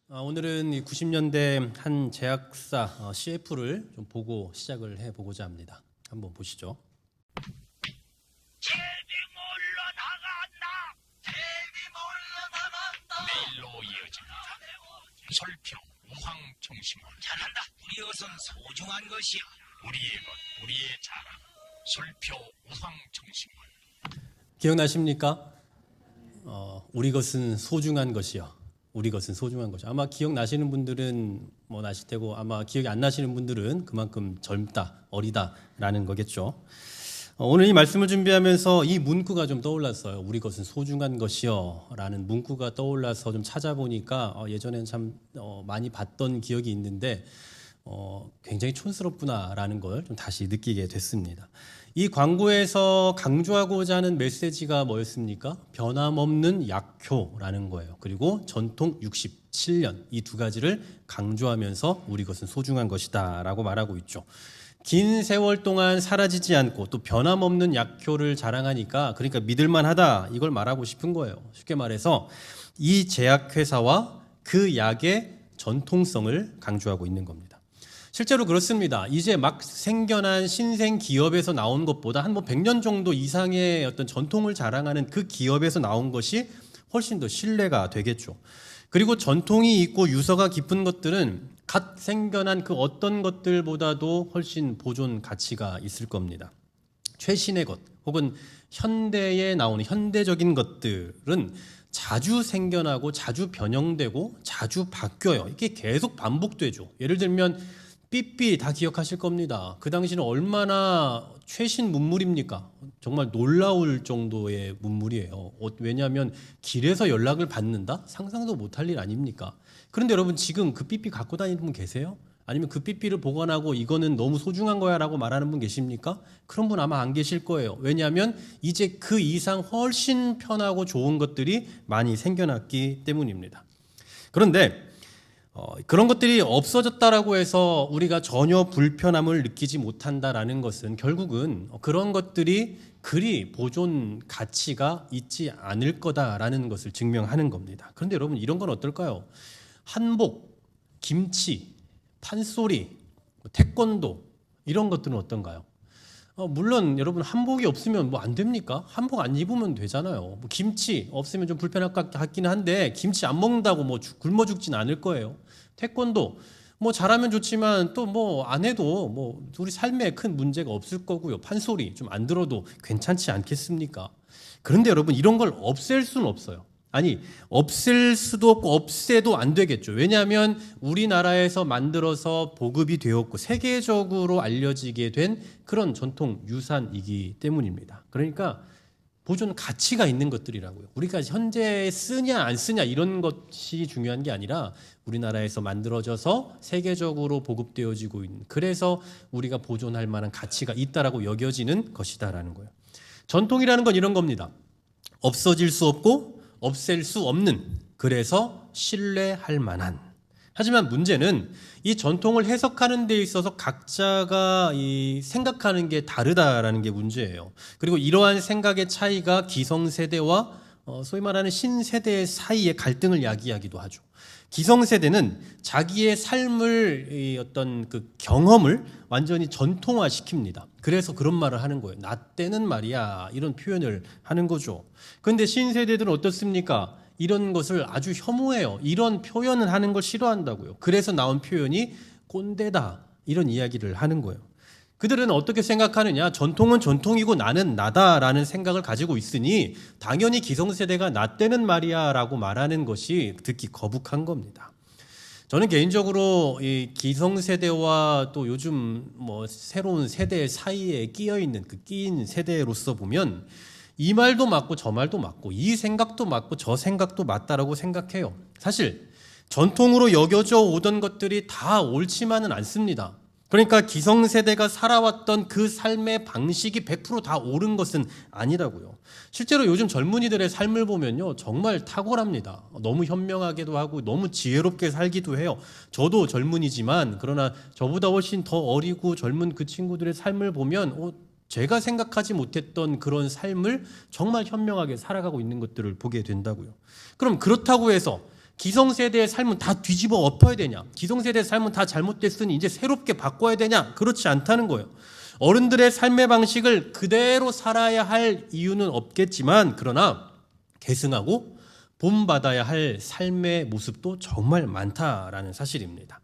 오늘은 이 90년대 한 제약사 CF를 좀 보고 시작을 해보고자 합니다. 한번 보시죠. 제비 몰러 나간다. 내일로 이어집니다. 설평 우황청심원. 잘한다. 우리 것은 소중한 것이야. 우리의 것, 우리의 자랑. 설평 우황청심원. 기억나십니까? 우리 것은 소중한 것이요. 우리 것은 소중한 것이요. 아마 기억나시는 분들은 나실 테고, 아마 기억이 안 나시는 분들은 그만큼 젊다, 어리다라는 거겠죠. 오늘 이 말씀을 준비하면서 이 문구가 좀 떠올랐어요. 우리 것은 소중한 것이요 라는 문구가 떠올라서 좀 찾아보니까 예전엔 참 많이 봤던 기억이 있는데 굉장히 촌스럽구나라는 걸 좀 다시 느끼게 됐습니다. 이 광고에서 강조하고자 하는 메시지가 뭐였습니까? 변함없는 약효라는 거예요. 그리고 전통 67년 이 두 가지를 강조하면서 우리 것은 소중한 것이다 라고 말하고 있죠. 긴 세월 동안 사라지지 않고 또 변함없는 약효를 자랑하니까 그러니까 믿을만하다 이걸 말하고 싶은 거예요. 쉽게 말해서 이 제약회사와 그 약의 전통성을 강조하고 있는 겁니다. 실제로 그렇습니다. 이제 막 생겨난 신생 기업에서 나온 것보다 한 100년 정도 이상의 어떤 전통을 자랑하는 그 기업에서 나온 것이 훨씬 더 신뢰가 되겠죠. 그리고 전통이 있고 유서가 깊은 것들은 갓 생겨난 그 어떤 것들보다도 훨씬 보존 가치가 있을 겁니다. 최신의 것 혹은 현대에 나오는 현대적인 것들은 자주 생겨나고 자주 변형되고 자주 바뀌어요. 이게 계속 반복되죠. 예를 들면 삐삐 다 기억하실 겁니다. 그 당시는 얼마나 최신 문물입니까? 정말 놀라울 정도의 문물이에요. 왜냐하면 길에서 연락을 받는다? 상상도 못할 일 아닙니까? 그런데 여러분 지금 그 삐삐 갖고 다니는 분 계세요? 아니면 그 삐삐를 보관하고 이거는 너무 소중한 거야 라고 말하는 분 계십니까? 그런 분 아마 안 계실 거예요. 왜냐하면 이제 그 이상 훨씬 편하고 좋은 것들이 많이 생겨났기 때문입니다. 그런데 그런 것들이 없어졌다라고 해서 우리가 전혀 불편함을 느끼지 못한다라는 것은 결국은 그런 것들이 그리 보존 가치가 있지 않을 거다라는 것을 증명하는 겁니다. 그런데 여러분 이런 건 어떨까요? 한복, 김치, 판소리, 태권도 이런 것들은 어떤가요? 물론 여러분 한복이 없으면 안 됩니까? 한복 안 입으면 되잖아요. 김치 없으면 좀 불편할 것 같긴 한데 김치 안 먹는다고 굶어 죽진 않을 거예요. 태권도 잘하면 좋지만 또 안 해도 우리 삶에 큰 문제가 없을 거고요. 판소리 좀 안 들어도 괜찮지 않겠습니까? 그런데 여러분 이런 걸 없앨 수는 없어요. 아니 없앨 수도 없고 없애도 안 되겠죠. 왜냐하면 우리나라에서 만들어서 보급이 되었고 세계적으로 알려지게 된 그런 전통 유산이기 때문입니다. 그러니까 보존 가치가 있는 것들이라고요. 우리가 현재 쓰냐 안 쓰냐 이런 것이 중요한 게 아니라 우리나라에서 만들어져서 세계적으로 보급되어지고 있는, 그래서 우리가 보존할 만한 가치가 있다라고 여겨지는 것이다라는 거예요. 전통이라는 건 이런 겁니다. 없어질 수 없고 없앨 수 없는, 그래서 신뢰할 만한. 하지만 문제는 이 전통을 해석하는 데 있어서 각자가 생각하는 게 다르다라는 게 문제예요. 그리고 이러한 생각의 차이가 기성세대와 소위 말하는 신세대 사이의 갈등을 야기하기도 하죠. 기성세대는 자기의 삶을 어떤 그 경험을 완전히 전통화 시킵니다. 그래서 그런 말을 하는 거예요. 나 때는 말이야 이런 표현을 하는 거죠. 그런데 신세대들은 어떻습니까? 이런 것을 아주 혐오해요. 이런 표현을 하는 걸 싫어한다고요. 그래서 나온 표현이 꼰대다 이런 이야기를 하는 거예요. 그들은 어떻게 생각하느냐? 전통은 전통이고 나는 나다라는 생각을 가지고 있으니 당연히 기성세대가 나 때는 말이야 라고 말하는 것이 듣기 거북한 겁니다. 저는 개인적으로 이 기성세대와 또 요즘 새로운 세대 사이에 끼어있는 그 끼인 세대로서 보면 이 말도 맞고 저 말도 맞고 이 생각도 맞고 저 생각도 맞다라고 생각해요. 사실 전통으로 여겨져 오던 것들이 다 옳지만은 않습니다. 그러니까 기성세대가 살아왔던 그 삶의 방식이 100% 다 옳은 것은 아니라고요. 실제로 요즘 젊은이들의 삶을 보면요, 정말 탁월합니다. 너무 현명하기도 하고 너무 지혜롭게 살기도 해요. 저도 젊은이지만 그러나 저보다 훨씬 더 어리고 젊은 그 친구들의 삶을 보면 제가 생각하지 못했던 그런 삶을 정말 현명하게 살아가고 있는 것들을 보게 된다고요. 그럼 그렇다고 해서 기성세대의 삶은 다 뒤집어 엎어야 되냐? 기성세대의 삶은 다 잘못됐으니 이제 새롭게 바꿔야 되냐? 그렇지 않다는 거예요. 어른들의 삶의 방식을 그대로 살아야 할 이유는 없겠지만 그러나 계승하고 본받아야 할 삶의 모습도 정말 많다라는 사실입니다.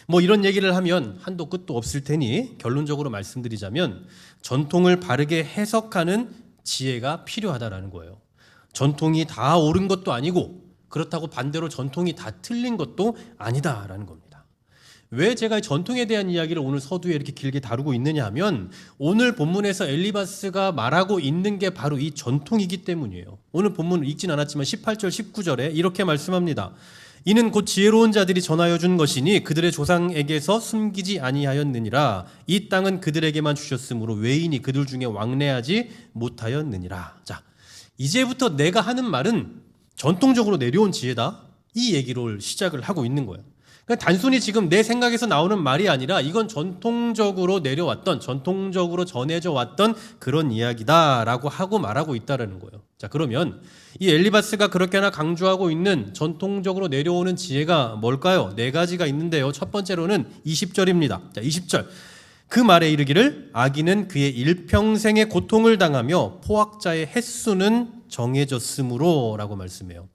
뭐 이런 얘기를 하면 한도 끝도 없을 테니 결론적으로 말씀드리자면 전통을 바르게 해석하는 지혜가 필요하다라는 거예요. 전통이 다 옳은 것도 아니고 그렇다고 반대로 전통이 다 틀린 것도 아니다라는 겁니다. 왜 제가 전통에 대한 이야기를 오늘 서두에 이렇게 길게 다루고 있느냐 하면 오늘 본문에서 엘리바스가 말하고 있는 게 바로 이 전통이기 때문이에요. 오늘 본문을 읽진 않았지만 18절 19절에 이렇게 말씀합니다. 이는 곧 지혜로운 자들이 전하여 준 것이니 그들의 조상에게서 숨기지 아니하였느니라. 이 땅은 그들에게만 주셨으므로 외인이 그들 중에 왕래하지 못하였느니라. 자, 이제부터 내가 하는 말은 전통적으로 내려온 지혜다. 이 얘기를 시작을 하고 있는 거예요. 그러니까 단순히 지금 내 생각에서 나오는 말이 아니라 이건 전통적으로 내려왔던, 전통적으로 전해져 왔던 그런 이야기다라고 하고 말하고 있다라는 거예요. 자, 그러면 이 엘리바스가 그렇게나 강조하고 있는 전통적으로 내려오는 지혜가 뭘까요? 네 가지가 있는데요. 첫 번째로는 20절입니다. 자, 20절. 그 말에 이르기를 악인은 그의 일평생의 고통을 당하며 포악자의 횟수는 정해졌으므로 라고 말씀해요.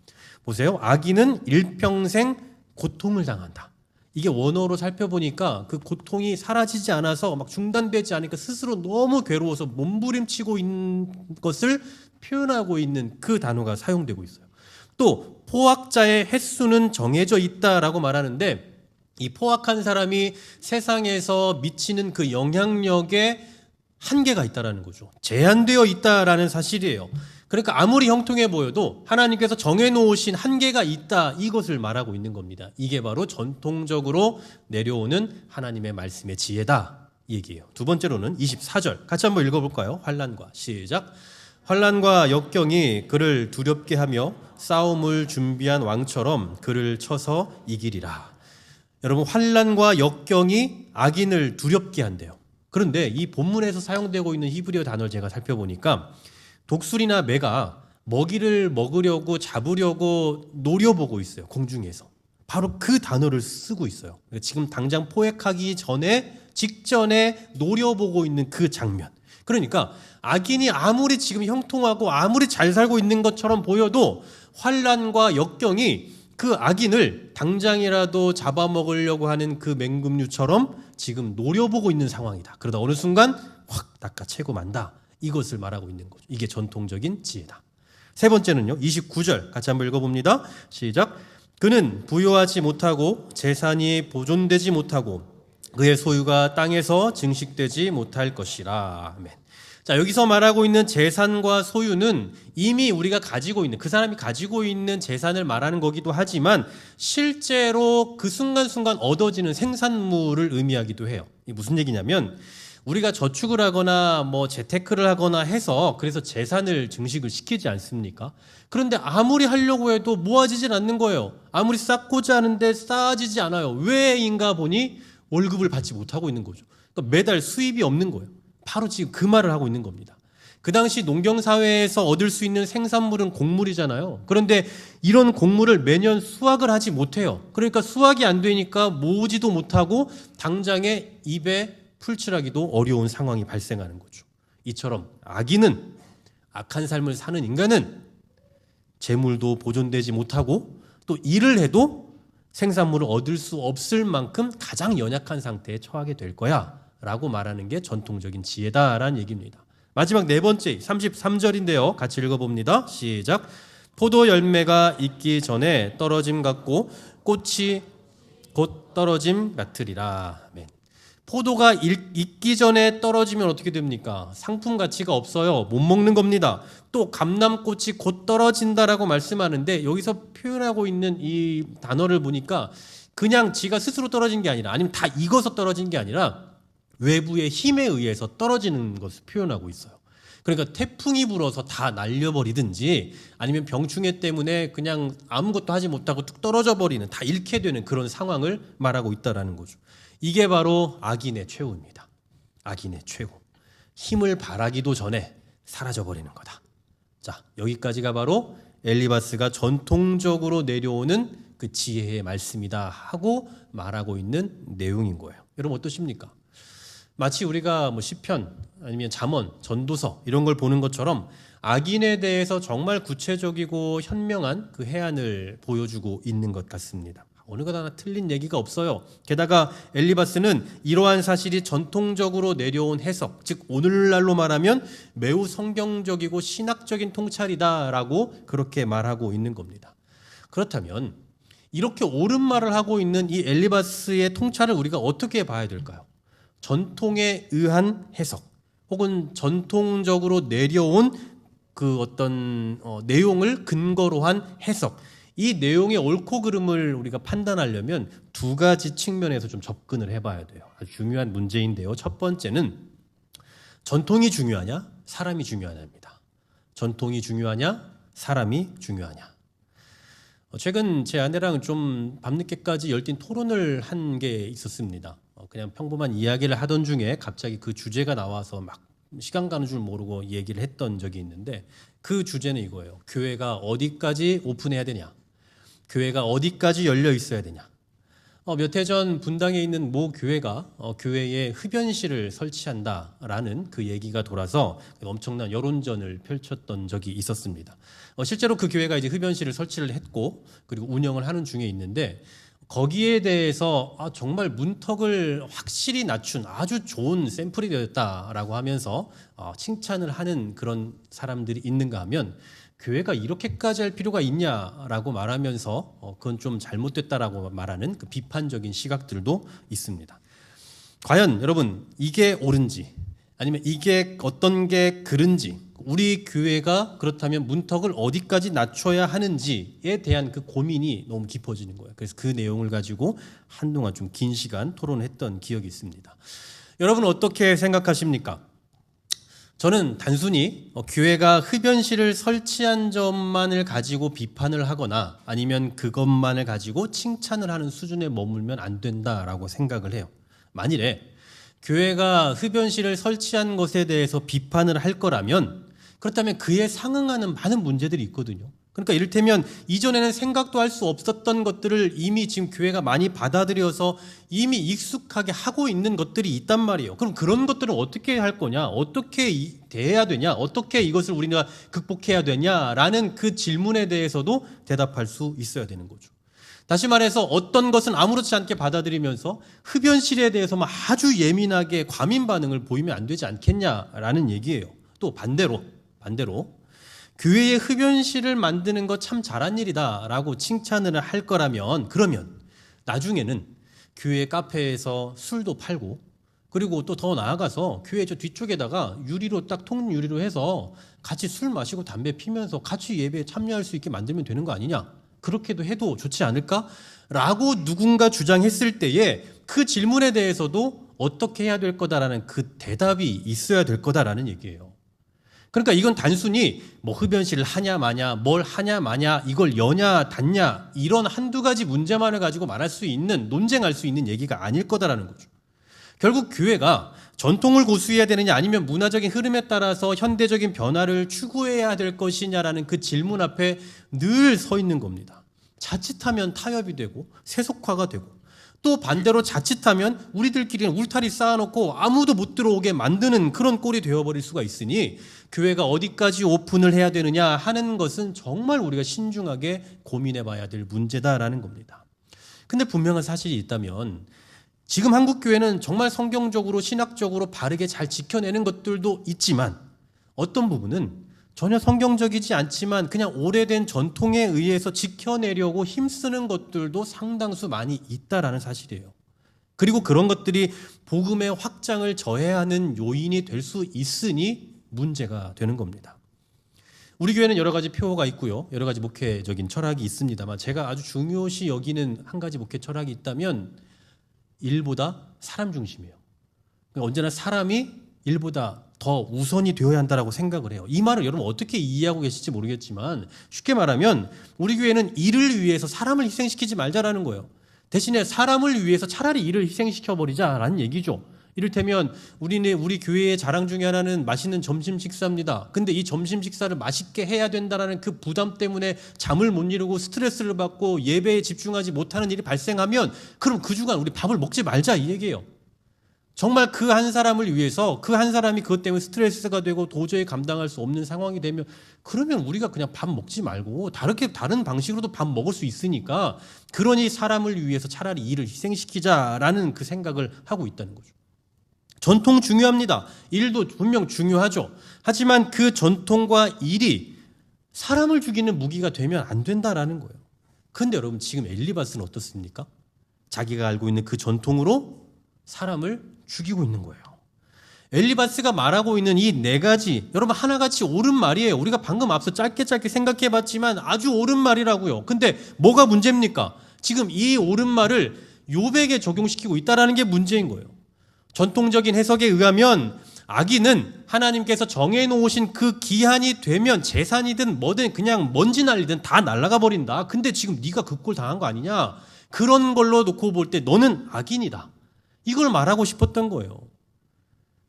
보세요. 악인은 일평생 고통을 당한다. 이게 원어로 살펴보니까 그 고통이 사라지지 않아서 막 중단되지 않으니까 스스로 너무 괴로워서 몸부림치고 있는 것을 표현하고 있는 그 단어가 사용되고 있어요. 또 포악자의 횟수는 정해져 있다라고 말하는데 이 포악한 사람이 세상에서 미치는 그 영향력에 한계가 있다라는 거죠. 제한되어 있다라는 사실이에요. 그러니까 아무리 형통해 보여도 하나님께서 정해놓으신 한계가 있다, 이것을 말하고 있는 겁니다. 이게 바로 전통적으로 내려오는 하나님의 말씀의 지혜다, 이 얘기예요. 두 번째로는 24절 같이 한번 읽어볼까요? 환난과 시작. 환난과 역경이 그를 두렵게 하며 싸움을 준비한 왕처럼 그를 쳐서 이기리라. 여러분, 환난과 역경이 악인을 두렵게 한대요. 그런데 이 본문에서 사용되고 있는 히브리어 단어를 제가 살펴보니까 독수리나 매가 먹이를 먹으려고 잡으려고 노려보고 있어요. 공중에서. 바로 그 단어를 쓰고 있어요. 지금 당장 포획하기 직전에 노려보고 있는 그 장면. 그러니까 악인이 아무리 지금 형통하고 아무리 잘 살고 있는 것처럼 보여도 환난과 역경이 그 악인을 당장이라도 잡아먹으려고 하는 그 맹금류처럼 지금 노려보고 있는 상황이다. 그러다 어느 순간 확 낚아채고 만다. 이것을 말하고 있는 거죠. 이게 전통적인 지혜다. 세 번째는요. 29절 같이 한번 읽어봅니다. 시작. 그는 부요하지 못하고 재산이 보존되지 못하고 그의 소유가 땅에서 증식되지 못할 것이라. 아멘. 자, 여기서 말하고 있는 재산과 소유는 이미 우리가 가지고 있는, 그 사람이 가지고 있는 재산을 말하는 거기도 하지만 실제로 그 순간순간 얻어지는 생산물을 의미하기도 해요. 이게 무슨 얘기냐면 우리가 저축을 하거나 뭐 재테크를 하거나 해서 그래서 재산을 증식을 시키지 않습니까? 그런데 아무리 하려고 해도 모아지진 않는 거예요. 아무리 쌓고자 하는데 쌓아지지 않아요. 왜인가 보니 월급을 받지 못하고 있는 거죠. 그러니까 매달 수입이 없는 거예요. 바로 지금 그 말을 하고 있는 겁니다. 그 당시 농경사회에서 얻을 수 있는 생산물은 곡물이잖아요. 그런데 이런 곡물을 매년 수확을 하지 못해요. 그러니까 수확이 안 되니까 모으지도 못하고 당장에 입에 풀칠하기도 어려운 상황이 발생하는 거죠. 이처럼 악인은, 악한 삶을 사는 인간은 재물도 보존되지 못하고 또 일을 해도 생산물을 얻을 수 없을 만큼 가장 연약한 상태에 처하게 될 거야 라고 말하는 게 전통적인 지혜다라는 얘기입니다. 마지막 네 번째 33절인데요. 같이 읽어봅니다. 시작. 포도 열매가 익기 전에 떨어짐 같고 꽃이 곧 떨어짐 같으리라. 아멘. 포도가 익기 전에 떨어지면 어떻게 됩니까? 상품 가치가 없어요. 못 먹는 겁니다. 또 감람꽃이 곧 떨어진다라고 말씀하는데 여기서 표현하고 있는 이 단어를 보니까 그냥 지가 스스로 떨어진 게 아니라 아니면 다 익어서 떨어진 게 아니라 외부의 힘에 의해서 떨어지는 것을 표현하고 있어요. 그러니까 태풍이 불어서 다 날려버리든지 아니면 병충해 때문에 그냥 아무것도 하지 못하고 뚝 떨어져 버리는, 다 잃게 되는 그런 상황을 말하고 있다라는 거죠. 이게 바로 악인의 최후입니다. 악인의 최후. 힘을 발하기도 전에 사라져버리는 거다. 자, 여기까지가 바로 엘리바스가 전통적으로 내려오는 그 지혜의 말씀이다 하고 말하고 있는 내용인 거예요. 여러분 어떠십니까? 마치 우리가 뭐 시편 아니면 잠언, 전도서 이런 걸 보는 것처럼 악인에 대해서 정말 구체적이고 현명한 그 해안을 보여주고 있는 것 같습니다. 어느 것 하나 틀린 얘기가 없어요. 게다가 엘리바스는 이러한 사실이 전통적으로 내려온 해석, 즉 오늘날로 말하면 매우 성경적이고 신학적인 통찰이다라고 그렇게 말하고 있는 겁니다. 그렇다면 이렇게 옳은 말을 하고 있는 이 엘리바스의 통찰을 우리가 어떻게 봐야 될까요? 전통에 의한 해석 혹은 전통적으로 내려온 그 어떤 내용을 근거로 한 해석, 이 내용의 옳고 그름을 우리가 판단하려면 두 가지 측면에서 좀 접근을 해봐야 돼요. 아주 중요한 문제인데요. 첫 번째는 전통이 중요하냐 사람이 중요하냐입니다. 전통이 중요하냐 사람이 중요하냐. 최근 제 아내랑 좀 밤늦게까지 열띤 토론을 한 게 있었습니다. 그냥 평범한 이야기를 하던 중에 갑자기 그 주제가 나와서 막 시간 가는 줄 모르고 얘기를 했던 적이 있는데 그 주제는 이거예요. 교회가 어디까지 오픈해야 되냐? 교회가 어디까지 열려 있어야 되냐? 몇 해 전 분당에 있는 모 교회가 교회에 흡연실을 설치한다라는 그 얘기가 돌아서 엄청난 여론전을 펼쳤던 적이 있었습니다. 실제로 그 교회가 이제 흡연실을 설치를 했고 그리고 운영을 하는 중에 있는데 거기에 대해서 정말 문턱을 확실히 낮춘 아주 좋은 샘플이 되었다라고 하면서 칭찬을 하는 그런 사람들이 있는가 하면 교회가 이렇게까지 할 필요가 있냐라고 말하면서 그건 좀 잘못됐다라고 말하는 그 비판적인 시각들도 있습니다. 과연 여러분 이게 옳은지 아니면 이게 어떤 게 그른지 우리 교회가 그렇다면 문턱을 어디까지 낮춰야 하는지에 대한 그 고민이 너무 깊어지는 거예요. 그래서 그 내용을 가지고 한동안 좀 긴 시간 토론했던 기억이 있습니다. 여러분 어떻게 생각하십니까? 저는 단순히 교회가 흡연실을 설치한 점만을 가지고 비판을 하거나 아니면 그것만을 가지고 칭찬을 하는 수준에 머물면 안 된다라고 생각을 해요. 만일에 교회가 흡연실을 설치한 것에 대해서 비판을 할 거라면 그렇다면 그에 상응하는 많은 문제들이 있거든요. 그러니까 이를테면 이전에는 생각도 할 수 없었던 것들을 이미 지금 교회가 많이 받아들여서 이미 익숙하게 하고 있는 것들이 있단 말이에요. 그럼 그런 것들은 어떻게 할 거냐? 어떻게 대해야 되냐? 어떻게 이것을 우리가 극복해야 되냐라는 그 질문에 대해서도 대답할 수 있어야 되는 거죠. 다시 말해서 어떤 것은 아무렇지 않게 받아들이면서 흡연실에 대해서만 아주 예민하게 과민 반응을 보이면 안 되지 않겠냐라는 얘기예요. 또 반대로 교회의 흡연실을 만드는 거 참 잘한 일이다라고 칭찬을 할 거라면 그러면 나중에는 교회 카페에서 술도 팔고 그리고 또 더 나아가서 교회 저 뒤쪽에다가 유리로 딱 통 유리로 해서 같이 술 마시고 담배 피면서 같이 예배에 참여할 수 있게 만들면 되는 거 아니냐? 그렇게도 해도 좋지 않을까? 라고 누군가 주장했을 때에 그 질문에 대해서도 어떻게 해야 될 거다라는 그 대답이 있어야 될 거다라는 얘기예요. 그러니까 이건 단순히 뭐 흡연실을 하냐 마냐 뭘 하냐 마냐 이걸 여냐 닫냐 이런 한두 가지 문제만을 가지고 말할 수 있는 논쟁할 수 있는 얘기가 아닐 거다라는 거죠. 결국 교회가 전통을 고수해야 되느냐 아니면 문화적인 흐름에 따라서 현대적인 변화를 추구해야 될 것이냐라는 그 질문 앞에 늘 서 있는 겁니다. 자칫하면 타협이 되고 세속화가 되고 또 반대로 자칫하면 우리들끼리는 울타리 쌓아놓고 아무도 못 들어오게 만드는 그런 꼴이 되어버릴 수가 있으니 교회가 어디까지 오픈을 해야 되느냐 하는 것은 정말 우리가 신중하게 고민해 봐야 될 문제다라는 겁니다. 근데 분명한 사실이 있다면 지금 한국 교회는 정말 성경적으로 신학적으로 바르게 잘 지켜내는 것들도 있지만 어떤 부분은 전혀 성경적이지 않지만 그냥 오래된 전통에 의해서 지켜내려고 힘쓰는 것들도 상당수 많이 있다라는 사실이에요. 그리고 그런 것들이 복음의 확장을 저해하는 요인이 될 수 있으니 문제가 되는 겁니다. 우리 교회는 여러 가지 표어가 있고요. 여러 가지 목회적인 철학이 있습니다만 제가 아주 중요시 여기는 한 가지 목회 철학이 있다면 일보다 사람 중심이에요. 언제나 사람이 일보다 더 우선이 되어야 한다고 생각을 해요. 이 말을 여러분 어떻게 이해하고 계실지 모르겠지만 쉽게 말하면 우리 교회는 일을 위해서 사람을 희생시키지 말자라는 거예요. 대신에 사람을 위해서 차라리 일을 희생시켜버리자라는 얘기죠. 이를테면 우리 교회의 자랑 중에 하나는 맛있는 점심 식사입니다. 근데 이 점심 식사를 맛있게 해야 된다라는 그 부담 때문에 잠을 못 이루고 스트레스를 받고 예배에 집중하지 못하는 일이 발생하면 그럼 그 주간 우리 밥을 먹지 말자 이 얘기예요. 정말 그 한 사람을 위해서 그 한 사람이 그것 때문에 스트레스가 되고 도저히 감당할 수 없는 상황이 되면 그러면 우리가 그냥 밥 먹지 말고 다른 방식으로도 밥 먹을 수 있으니까 그러니 사람을 위해서 차라리 일을 희생시키자라는 그 생각을 하고 있다는 거죠. 전통 중요합니다. 일도 분명 중요하죠. 하지만 그 전통과 일이 사람을 죽이는 무기가 되면 안 된다라는 거예요. 그런데 여러분 지금 엘리바스는 어떻습니까? 자기가 알고 있는 그 전통으로 사람을 죽이고 있는 거예요. 엘리바스가 말하고 있는 이 네 가지 여러분 하나같이 옳은 말이에요. 우리가 방금 앞서 짧게 생각해 봤지만 아주 옳은 말이라고요. 근데 뭐가 문제입니까? 지금 이 옳은 말을 욥에게 적용시키고 있다는 게 문제인 거예요. 전통적인 해석에 의하면 악인은 하나님께서 정해놓으신 그 기한이 되면 재산이든 뭐든 그냥 먼지 날리든 다 날아가 버린다. 근데 지금 네가 그 꼴 당한 거 아니냐? 그런 걸로 놓고 볼 때 너는 악인이다. 이걸 말하고 싶었던 거예요.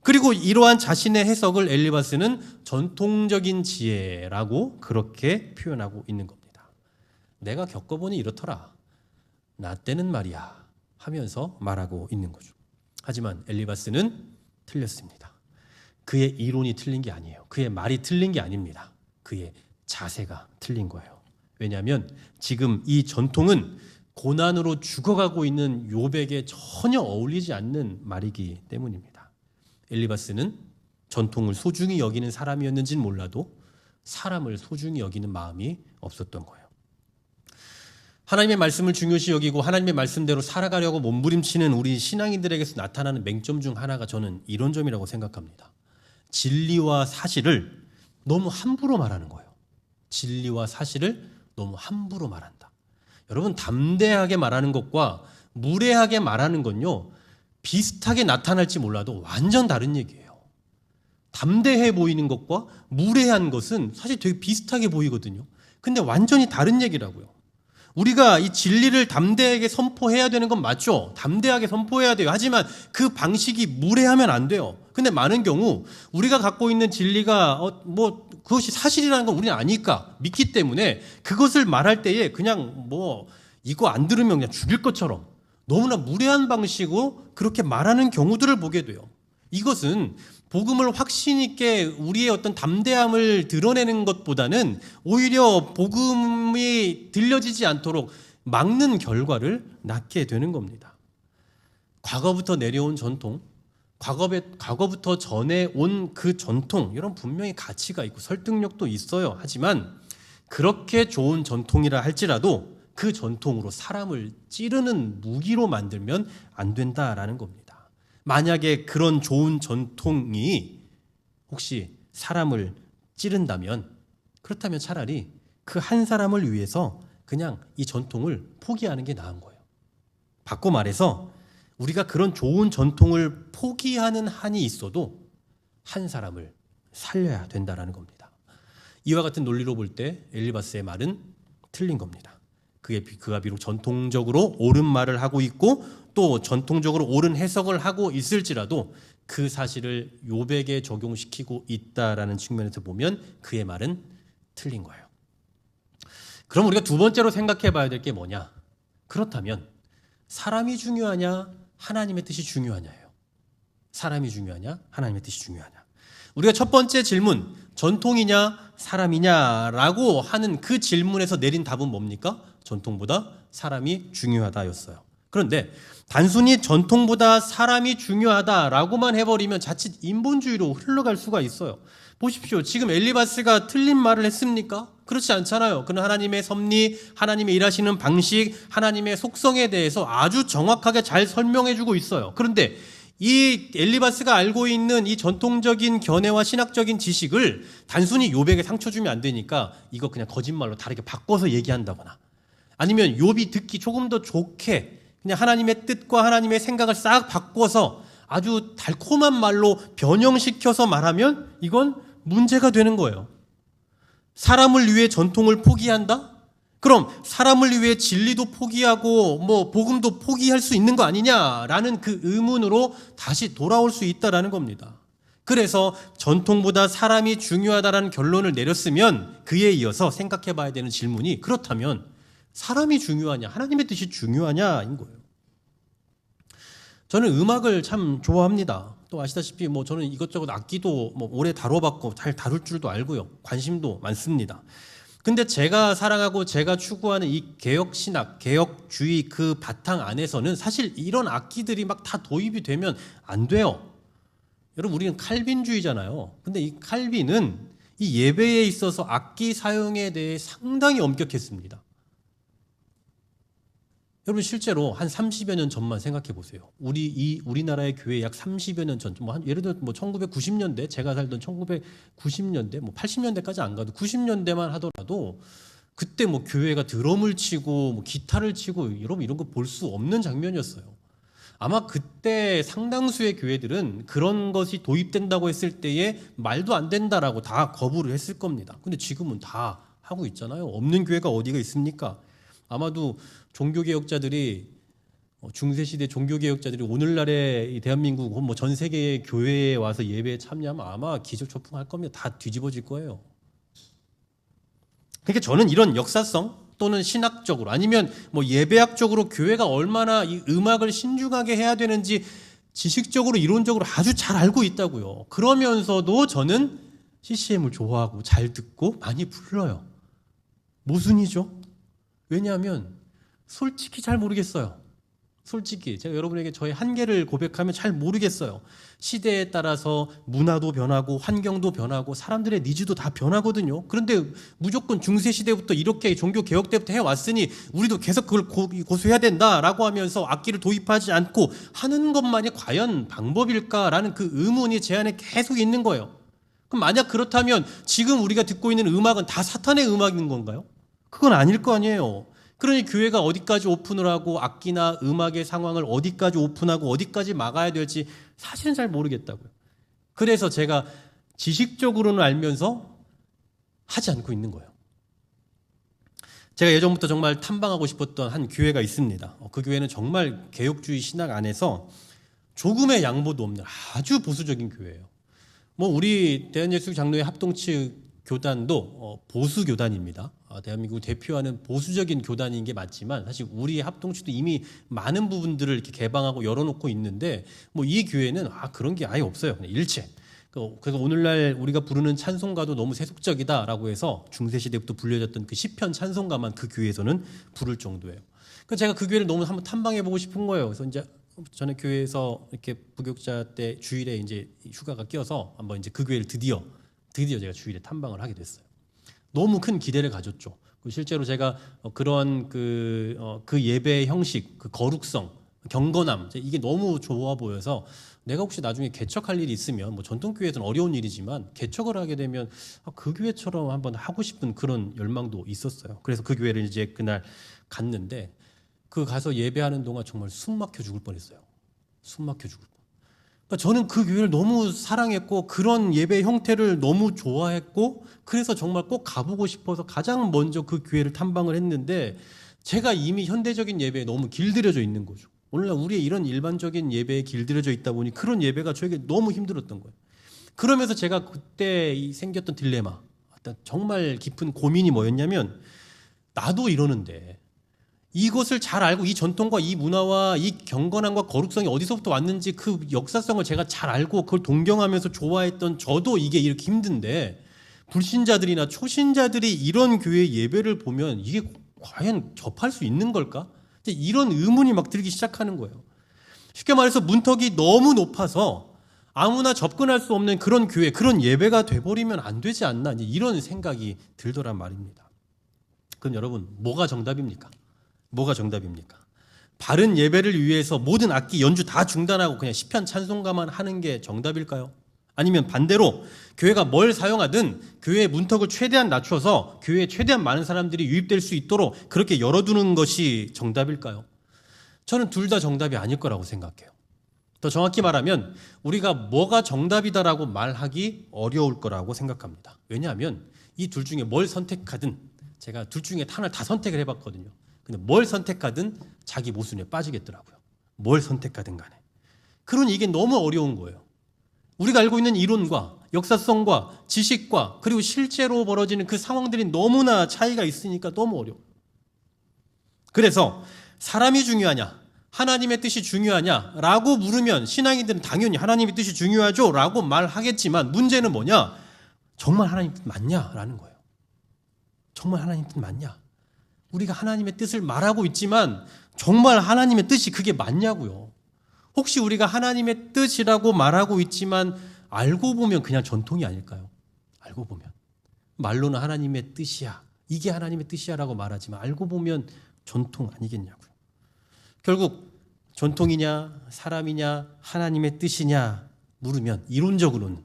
그리고 이러한 자신의 해석을 엘리바스는 전통적인 지혜라고 그렇게 표현하고 있는 겁니다. 내가 겪어보니 이렇더라. 나 때는 말이야 하면서 말하고 있는 거죠. 하지만 엘리바스는 틀렸습니다. 그의 이론이 틀린 게 아니에요. 그의 말이 틀린 게 아닙니다. 그의 자세가 틀린 거예요. 왜냐하면 지금 이 전통은 고난으로 죽어가고 있는 욥에게 전혀 어울리지 않는 말이기 때문입니다. 엘리바스는 전통을 소중히 여기는 사람이었는지는 몰라도 사람을 소중히 여기는 마음이 없었던 거예요. 하나님의 말씀을 중요시 여기고 하나님의 말씀대로 살아가려고 몸부림치는 우리 신앙인들에게서 나타나는 맹점 중 하나가 저는 이런 점이라고 생각합니다. 진리와 사실을 너무 함부로 말하는 거예요. 진리와 사실을 너무 함부로 말한다. 여러분 담대하게 말하는 것과 무례하게 말하는 건요 비슷하게 나타날지 몰라도 완전 다른 얘기예요. 담대해 보이는 것과 무례한 것은 사실 되게 비슷하게 보이거든요. 근데 완전히 다른 얘기라고요. 우리가 이 진리를 담대하게 선포해야 되는 건 맞죠. 담대하게 선포해야 돼요. 하지만 그 방식이 무례하면 안 돼요. 근데 많은 경우 우리가 갖고 있는 진리가 그것이 사실이라는 건 우리는 아니까 믿기 때문에 그것을 말할 때에 그냥 이거 안 들으면 그냥 죽일 것처럼 너무나 무례한 방식으로 그렇게 말하는 경우들을 보게 돼요. 이것은 복음을 확신 있게 우리의 어떤 담대함을 드러내는 것보다는 오히려 복음이 들려지지 않도록 막는 결과를 낳게 되는 겁니다. 과거부터 내려온 전통, 과거부터 전해온 그 전통, 이런 분명히 가치가 있고 설득력도 있어요. 하지만 그렇게 좋은 전통이라 할지라도 그 전통으로 사람을 찌르는 무기로 만들면 안 된다라는 겁니다. 만약에 그런 좋은 전통이 혹시 사람을 찌른다면 그렇다면 차라리 그 한 사람을 위해서 그냥 이 전통을 포기하는 게 나은 거예요. 바꿔 말해서 우리가 그런 좋은 전통을 포기하는 한이 있어도 한 사람을 살려야 된다라는 겁니다. 이와 같은 논리로 볼 때 엘리바스의 말은 틀린 겁니다. 그가 비록 전통적으로 옳은 말을 하고 있고 또 전통적으로 옳은 해석을 하고 있을지라도 그 사실을 욥에게 적용시키고 있다라는 측면에서 보면 그의 말은 틀린 거예요. 그럼 우리가 두 번째로 생각해 봐야 될 게 뭐냐? 그렇다면 사람이 중요하냐? 하나님의 뜻이 중요하냐예요. 사람이 중요하냐? 하나님의 뜻이 중요하냐? 우리가 첫 번째 질문, 전통이냐? 사람이냐라고 하는 그 질문에서 내린 답은 뭡니까? 전통보다 사람이 중요하다였어요. 그런데 단순히 전통보다 사람이 중요하다라고만 해버리면 자칫 인본주의로 흘러갈 수가 있어요. 보십시오. 지금 엘리바스가 틀린 말을 했습니까? 그렇지 않잖아요. 그는 하나님의 섭리, 하나님의 일하시는 방식, 하나님의 속성에 대해서 아주 정확하게 잘 설명해주고 있어요. 그런데 이 엘리바스가 알고 있는 이 전통적인 견해와 신학적인 지식을 단순히 욥에게 상처 주면 안 되니까 이거 그냥 거짓말로 다르게 바꿔서 얘기한다거나 아니면 욥이 듣기 조금 더 좋게 그냥 하나님의 뜻과 하나님의 생각을 싹 바꿔서 아주 달콤한 말로 변형시켜서 말하면 이건 문제가 되는 거예요. 사람을 위해 전통을 포기한다? 그럼 사람을 위해 진리도 포기하고 뭐 복음도 포기할 수 있는 거 아니냐라는 그 의문으로 다시 돌아올 수 있다라는 겁니다. 그래서 전통보다 사람이 중요하다라는 결론을 내렸으면 그에 이어서 생각해 봐야 되는 질문이 그렇다면 사람이 중요하냐, 하나님의 뜻이 중요하냐인 거예요. 저는 음악을 참 좋아합니다. 또 아시다시피 뭐 저는 이것저것 악기도 뭐 오래 다뤄봤고 잘 다룰 줄도 알고요. 관심도 많습니다. 근데 제가 사랑하고 제가 추구하는 이 개혁신학, 개혁주의 그 바탕 안에서는 사실 이런 악기들이 막 다 도입이 되면 안 돼요. 여러분, 우리는 칼빈주의잖아요. 근데 이 칼빈은 이 예배에 있어서 악기 사용에 대해 상당히 엄격했습니다. 여러분, 실제로 한 30여 년 전만 생각해 보세요. 우리나라의 교회 약 30여 년 전, 예를 들어 1990년대, 제가 살던 1990년대, 80년대까지 안 가도 90년대만 하더라도 그때 뭐 교회가 드럼을 치고 뭐 기타를 치고 여러분 이런 거 볼 수 없는 장면이었어요. 아마 그때 상당수의 교회들은 그런 것이 도입된다고 했을 때에 말도 안 된다라고 다 거부를 했을 겁니다. 근데 지금은 다 하고 있잖아요. 없는 교회가 어디가 있습니까? 아마도 종교개혁자들이 중세시대 종교개혁자들이 오늘날의 이 대한민국 혹은 뭐 전 세계의 교회에 와서 예배에 참여하면 아마 기절초풍할 겁니다. 다 뒤집어질 거예요. 그러니까 저는 이런 역사성 또는 신학적으로 아니면 뭐 예배학적으로 교회가 얼마나 이 음악을 신중하게 해야 되는지 지식적으로 이론적으로 아주 잘 알고 있다고요. 그러면서도 저는 CCM을 좋아하고 잘 듣고 많이 불러요. 모순이죠. 왜냐하면 솔직히 잘 모르겠어요. 솔직히 제가 여러분에게 저의 한계를 고백하면 잘 모르겠어요. 시대에 따라서 문화도 변하고 환경도 변하고 사람들의 니즈도 다 변하거든요. 그런데 무조건 중세시대부터 이렇게 종교개혁 때부터 해왔으니 우리도 계속 그걸 고수해야 된다라고 하면서 악기를 도입하지 않고 하는 것만이 과연 방법일까라는 그 의문이 제 안에 계속 있는 거예요. 그럼 만약 그렇다면 지금 우리가 듣고 있는 음악은 다 사탄의 음악인 건가요? 그건 아닐 거 아니에요. 그러니 교회가 어디까지 오픈을 하고 악기나 음악의 상황을 어디까지 오픈하고 어디까지 막아야 될지 사실은 잘 모르겠다고요. 그래서 제가 지식적으로는 알면서 하지 않고 있는 거예요. 제가 예전부터 정말 탐방하고 싶었던 한 교회가 있습니다. 그 교회는 정말 개혁주의 신학 안에서 조금의 양보도 없는 아주 보수적인 교회예요. 뭐 우리 대한예수교 장로회 합동측 교단도 보수 교단입니다. 대한민국을 대표하는 보수적인 교단인 게 맞지만 사실 우리 합동측도 이미 많은 부분들을 이렇게 개방하고 열어놓고 있는데 뭐 이 교회는 그런 게 아예 없어요. 그냥 일체. 그래서 오늘날 우리가 부르는 찬송가도 너무 세속적이다라고 해서 중세시대부터 불려졌던 그 시편 찬송가만 그 교회에서는 부를 정도예요. 그래서 제가 그 교회를 너무 한번 탐방해보고 싶은 거예요. 그래서 이제 전에 교회에서 이렇게 부교육자 때 주일에 이제 휴가가 껴서 한번 이제 그 교회를 드디어 제가 주일에 탐방을 하게 됐어요. 너무 큰 기대를 가졌죠. 실제로 제가 그런 그 예배의 형식, 그 거룩성, 경건함 이게 너무 좋아 보여서 내가 혹시 나중에 개척할 일이 있으면 뭐 전통교회에서는 어려운 일이지만 개척을 하게 되면 그 교회처럼 한번 하고 싶은 그런 열망도 있었어요. 그래서 그 교회를 이제 그날 갔는데 그 가서 예배하는 동안 정말 숨 막혀 죽을 뻔했어요. 숨 막혀 죽을 뻔. 그러니까 저는 그 교회를 너무 사랑했고 그런 예배 형태를 너무 좋아했고 그래서 정말 꼭 가보고 싶어서 가장 먼저 그 교회를 탐방을 했는데 제가 이미 현대적인 예배에 너무 길들여져 있는 거죠. 오늘날 우리의 이런 일반적인 예배에 길들여져 있다 보니 그런 예배가 저에게 너무 힘들었던 거예요. 그러면서 제가 그때 생겼던 딜레마, 정말 깊은 고민이 뭐였냐면 나도 이러는데 이것을 잘 알고 이 전통과 이 문화와 이 경건함과 거룩성이 어디서부터 왔는지 그 역사성을 제가 잘 알고 그걸 동경하면서 좋아했던 저도 이게 이렇게 힘든데 불신자들이나 초신자들이 이런 교회 예배를 보면 이게 과연 접할 수 있는 걸까? 이런 의문이 막 들기 시작하는 거예요. 쉽게 말해서 문턱이 너무 높아서 아무나 접근할 수 없는 그런 교회, 그런 예배가 돼버리면 안 되지 않나 이런 생각이 들더란 말입니다. 그럼 여러분 뭐가 정답입니까? 뭐가 정답입니까? 바른 예배를 위해서 모든 악기 연주 다 중단하고 그냥 시편 찬송가만 하는 게 정답일까요? 아니면 반대로 교회가 뭘 사용하든 교회의 문턱을 최대한 낮춰서 교회에 최대한 많은 사람들이 유입될 수 있도록 그렇게 열어두는 것이 정답일까요? 저는 둘 다 정답이 아닐 거라고 생각해요. 더 정확히 말하면 우리가 뭐가 정답이다라고 말하기 어려울 거라고 생각합니다. 왜냐하면 이 둘 중에 뭘 선택하든 제가 둘 중에 하나를 다 선택을 해봤거든요. 근데 뭘 선택하든 자기 모순에 빠지겠더라고요. 뭘 선택하든 간에. 그러니 이게 너무 어려운 거예요. 우리가 알고 있는 이론과 역사성과 지식과 그리고 실제로 벌어지는 그 상황들이 너무나 차이가 있으니까 너무 어려워요. 그래서 사람이 중요하냐, 하나님의 뜻이 중요하냐라고 물으면 신앙인들은 당연히 하나님의 뜻이 중요하죠 라고 말하겠지만 문제는 뭐냐? 정말 하나님 뜻 맞냐라는 거예요. 정말 하나님 뜻 맞냐? 우리가 하나님의 뜻을 말하고 있지만 정말 하나님의 뜻이 그게 맞냐고요. 혹시 우리가 하나님의 뜻이라고 말하고 있지만 알고 보면 그냥 전통이 아닐까요? 알고 보면 말로는 하나님의 뜻이야, 이게 하나님의 뜻이야 라고 말하지만 알고 보면 전통 아니겠냐고요. 결국 전통이냐 사람이냐 하나님의 뜻이냐 물으면 이론적으로는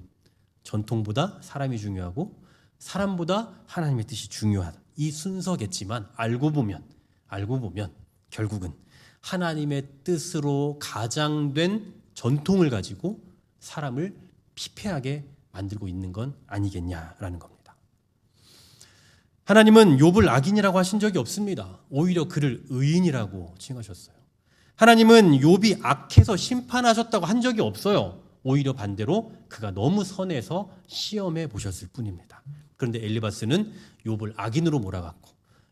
전통보다 사람이 중요하고 사람보다 하나님의 뜻이 중요하다, 이 순서겠지만 알고 보면 결국은 하나님의 뜻으로 가장된 전통을 가지고 사람을 피폐하게 만들고 있는 건 아니겠냐라는 겁니다. 하나님은 욥을 악인이라고 하신 적이 없습니다. 오히려 그를 의인이라고 칭하셨어요. 하나님은 욥이 악해서 심판하셨다고 한 적이 없어요. 오히려 반대로 그가 너무 선해서 시험해 보셨을 뿐입니다. 그런데 엘리바스는 욥을 악인으로 몰아갔고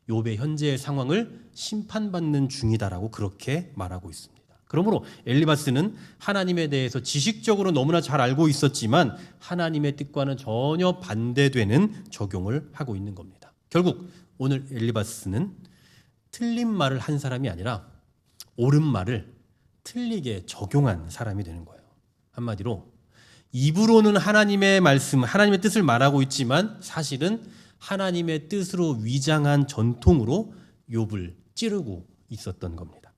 욥의 현재의 상황을 심판받는 중이다라고 그렇게 말하고 있습니다. 그러므로 엘리바스는 하나님에 대해서 지식적으로 너무나 잘 알고 있었지만 하나님의 뜻과는 전혀 반대되는 적용을 하고 있는 겁니다. 결국 오늘 엘리바스는 틀린 말을 한 사람이 아니라 옳은 말을 틀리게 적용한 사람이 되는 거예요. 한마디로 입으로는 하나님의 말씀, 하나님의 뜻을 말하고 있지만 사실은 하나님의 뜻으로 위장한 전통으로 욥을 찌르고 있었던 겁니다.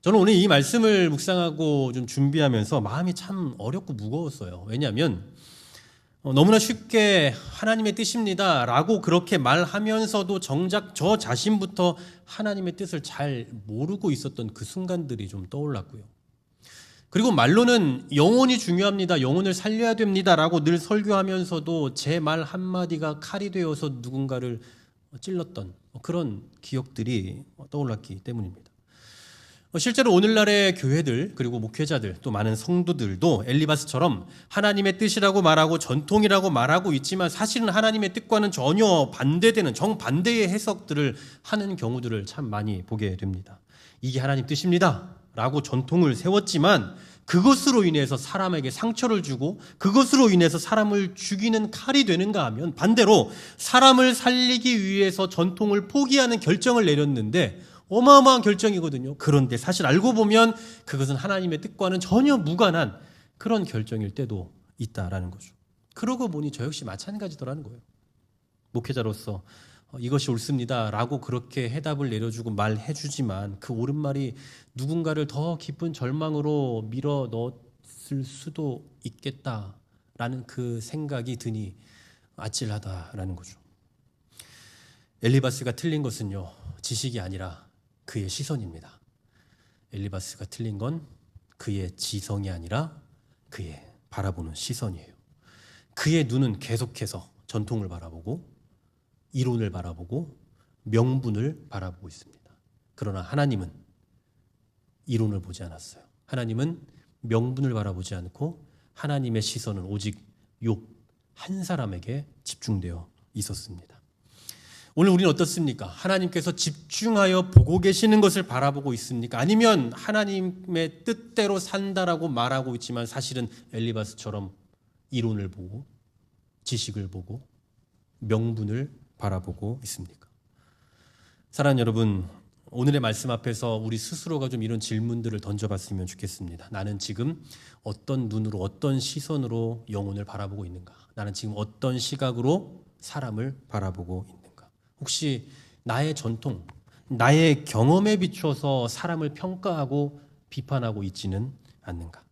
저는 오늘 이 말씀을 묵상하고 좀 준비하면서 마음이 참 어렵고 무거웠어요. 왜냐하면 너무나 쉽게 하나님의 뜻입니다 라고 그렇게 말하면서도 정작 저 자신부터 하나님의 뜻을 잘 모르고 있었던 그 순간들이 좀 떠올랐고요. 그리고 말로는 영혼이 중요합니다, 영혼을 살려야 됩니다 라고 늘 설교하면서도 제 말 한마디가 칼이 되어서 누군가를 찔렀던 그런 기억들이 떠올랐기 때문입니다. 실제로 오늘날의 교회들 그리고 목회자들 또 많은 성도들도 엘리바스처럼 하나님의 뜻이라고 말하고 전통이라고 말하고 있지만 사실은 하나님의 뜻과는 전혀 반대되는 정반대의 해석들을 하는 경우들을 참 많이 보게 됩니다. 이게 하나님 뜻입니다 라고 전통을 세웠지만 그것으로 인해서 사람에게 상처를 주고 그것으로 인해서 사람을 죽이는 칼이 되는가 하면 반대로 사람을 살리기 위해서 전통을 포기하는 결정을 내렸는데 어마어마한 결정이거든요. 그런데 사실 알고 보면 그것은 하나님의 뜻과는 전혀 무관한 그런 결정일 때도 있다라는 거죠. 그러고 보니 저 역시 마찬가지더라는 거예요. 목회자로서 이것이 옳습니다 라고 그렇게 해답을 내려주고 말해주지만 그 옳은 말이 누군가를 더 깊은 절망으로 밀어 넣었을 수도 있겠다라는 그 생각이 드니 아찔하다라는 거죠. 엘리바스가 틀린 것은요, 지식이 아니라 그의 시선입니다. 엘리바스가 틀린 건 그의 지성이 아니라 그의 바라보는 시선이에요. 그의 눈은 계속해서 전통을 바라보고 이론을 바라보고 명분을 바라보고 있습니다. 그러나 하나님은 이론을 보지 않았어요. 하나님은 명분을 바라보지 않고 하나님의 시선은 오직 욥 한 사람에게 집중되어 있었습니다. 오늘 우리는 어떻습니까? 하나님께서 집중하여 보고 계시는 것을 바라보고 있습니까? 아니면 하나님의 뜻대로 산다라고 말하고 있지만 사실은 엘리바스처럼 이론을 보고 지식을 보고 명분을 바라보고 있습니까? 사랑하는 여러분, 오늘의 말씀 앞에서 우리 스스로가 좀 이런 질문들을 던져봤으면 좋겠습니다. 나는 지금 어떤 눈으로 어떤 시선으로 영혼을 바라보고 있는가? 나는 지금 어떤 시각으로 사람을 바라보고 있는가? 혹시 나의 전통, 나의 경험에 비춰서 사람을 평가하고 비판하고 있지는 않는가?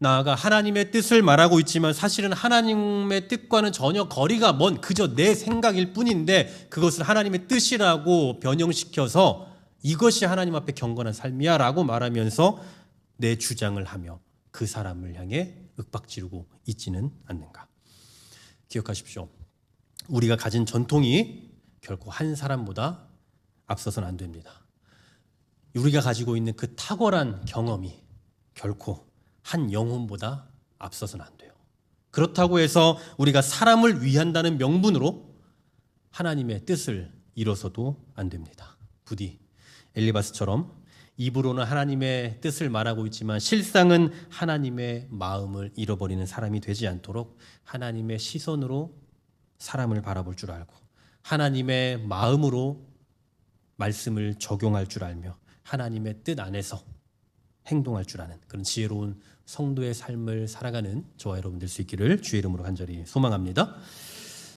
나아가 하나님의 뜻을 말하고 있지만 사실은 하나님의 뜻과는 전혀 거리가 먼 그저 내 생각일 뿐인데 그것을 하나님의 뜻이라고 변형시켜서 이것이 하나님 앞에 경건한 삶이야 라고 말하면서 내 주장을 하며 그 사람을 향해 윽박지르고 있지는 않는가? 기억하십시오. 우리가 가진 전통이 결코 한 사람보다 앞서서는 안 됩니다. 우리가 가지고 있는 그 탁월한 경험이 결코 한 영혼보다 앞서서는 안 돼요. 그렇다고 해서 우리가 사람을 위한다는 명분으로 하나님의 뜻을 이뤄서도 안 됩니다. 부디 엘리바스처럼 입으로는 하나님의 뜻을 말하고 있지만 실상은 하나님의 마음을 잃어버리는 사람이 되지 않도록 하나님의 시선으로 사람을 바라볼 줄 알고 하나님의 마음으로 말씀을 적용할 줄 알며 하나님의 뜻 안에서 행동할 줄 아는 그런 지혜로운 성도의 삶을 살아가는 저와 여러분 될 수 있기를 주의 이름으로 간절히 소망합니다.